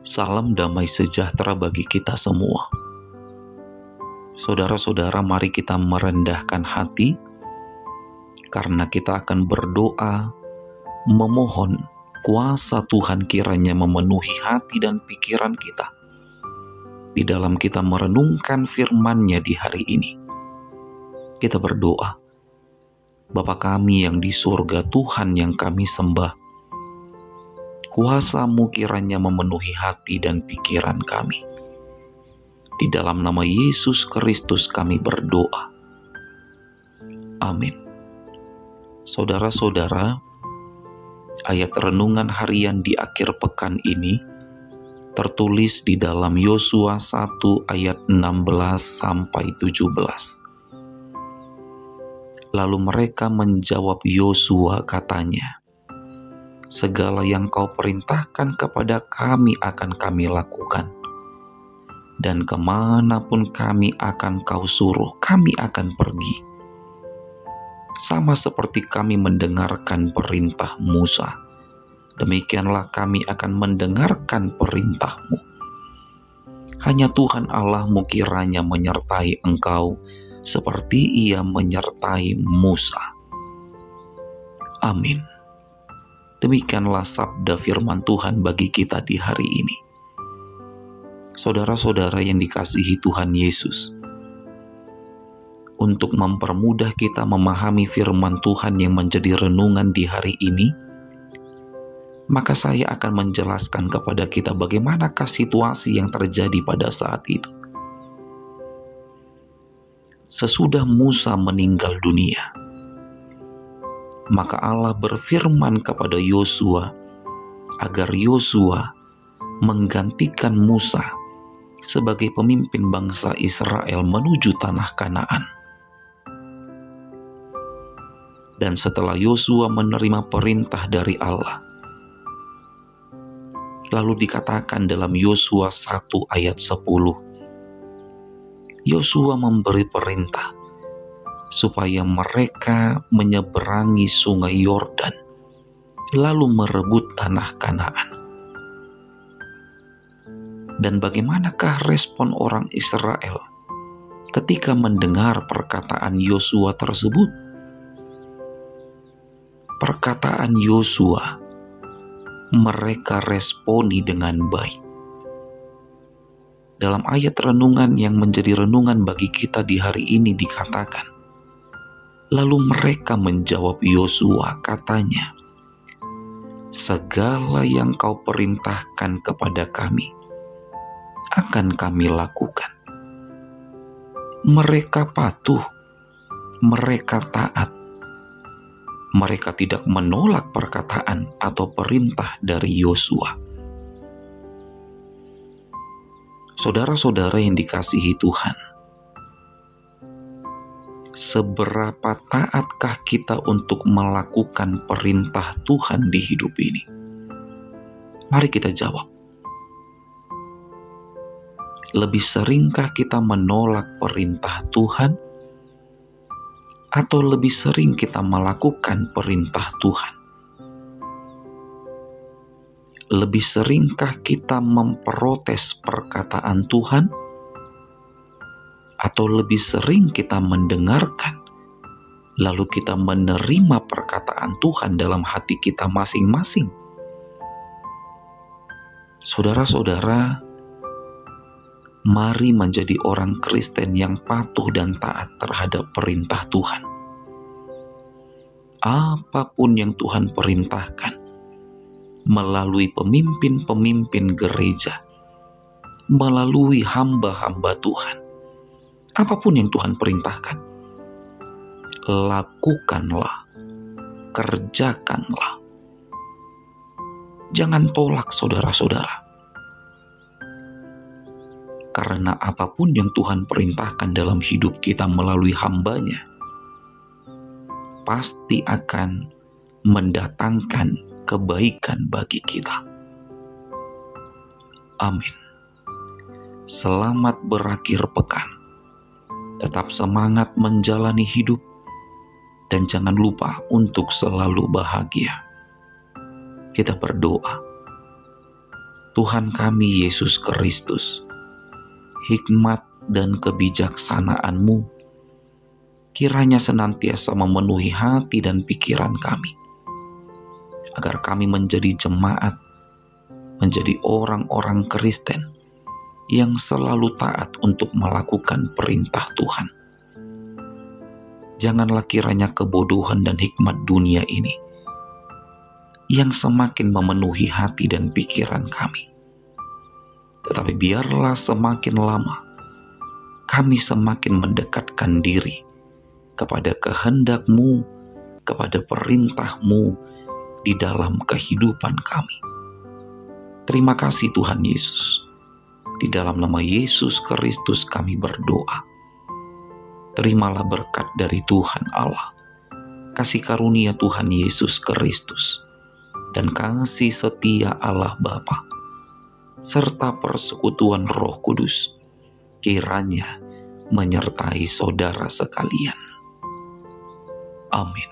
Salam damai sejahtera bagi kita semua. Saudara-saudara, mari kita merendahkan hati karena kita akan berdoa memohon kuasa Tuhan kiranya memenuhi hati dan pikiran kita di dalam kita merenungkan firman-Nya di hari ini. Kita berdoa, Bapa kami yang di surga, Tuhan yang kami sembah, kuasa-Mu kiranya memenuhi hati dan pikiran kami. Di dalam nama Yesus Kristus kami berdoa. Amin. Saudara-saudara, ayat renungan harian di akhir pekan ini tertulis di dalam Yosua 1 ayat 16 sampai 17. Lalu mereka menjawab Yosua, katanya, segala yang kau perintahkan kepada kami akan kami lakukan. Dan kemanapun kami akan kau suruh, kami akan pergi. Sama seperti kami mendengarkan perintah Musa, demikianlah kami akan mendengarkan perintah-Mu. Hanya Tuhan Allah-Mu kiranya menyertai engkau, seperti Ia menyertai Musa. Amin. Demikianlah sabda firman Tuhan bagi kita di hari ini. Saudara-saudara yang dikasihi Tuhan Yesus, untuk mempermudah kita memahami firman Tuhan yang menjadi renungan di hari ini, maka saya akan menjelaskan kepada kita bagaimanakah situasi yang terjadi pada saat itu. Sesudah Musa meninggal dunia, maka Allah berfirman kepada Yosua agar Yosua menggantikan Musa sebagai pemimpin bangsa Israel menuju tanah Kanaan. Dan setelah Yosua menerima perintah dari Allah, lalu dikatakan dalam Yosua 1 ayat 10, Yosua memberi perintah supaya mereka menyeberangi sungai Yordan, lalu merebut tanah Kanaan. Dan bagaimanakah respon orang Israel ketika mendengar perkataan Yosua tersebut? Perkataan Yosua mereka responi dengan baik. Dalam ayat renungan yang menjadi renungan bagi kita di hari ini dikatakan, lalu mereka menjawab Yosua, katanya, segala yang kau perintahkan kepada kami akan kami lakukan. Mereka patuh, mereka taat, mereka tidak menolak perkataan atau perintah dari Yosua. Saudara-saudara yang dikasihi Tuhan, seberapa taatkah kita untuk melakukan perintah Tuhan di hidup ini? Mari kita jawab. Lebih seringkah kita menolak perintah Tuhan, atau lebih sering kita melakukan perintah Tuhan? Lebih seringkah kita memprotes perkataan Tuhan, atau lebih sering kita mendengarkan, lalu kita menerima perkataan Tuhan dalam hati kita masing-masing? Saudara-saudara, mari menjadi orang Kristen yang patuh dan taat terhadap perintah Tuhan. Apapun yang Tuhan perintahkan, melalui pemimpin-pemimpin gereja, melalui hamba-hamba Tuhan, apapun yang Tuhan perintahkan, lakukanlah, kerjakanlah. Jangan tolak, saudara-saudara. Karena apapun yang Tuhan perintahkan dalam hidup kita melalui hamba-Nya, pasti akan mendatangkan kebaikan bagi kita. Amin. Selamat berakhir pekan. Tetap semangat menjalani hidup, dan jangan lupa untuk selalu bahagia. Kita berdoa. Tuhan kami Yesus Kristus, hikmat dan kebijaksanaan-Mu kiranya senantiasa memenuhi hati dan pikiran kami, agar kami menjadi jemaat, menjadi orang-orang Kristen yang selalu taat untuk melakukan perintah Tuhan. Janganlah kiranya kebodohan dan hikmat dunia ini yang semakin memenuhi hati dan pikiran kami. Tetapi biarlah semakin lama kami semakin mendekatkan diri kepada kehendak-Mu, kepada perintah-Mu di dalam kehidupan kami. Terima kasih Tuhan Yesus. Di dalam nama Yesus Kristus kami berdoa. Terimalah berkat dari Tuhan Allah, kasih karunia Tuhan Yesus Kristus, dan kasih setia Allah Bapa, serta persekutuan Roh Kudus, kiranya menyertai saudara sekalian. Amin.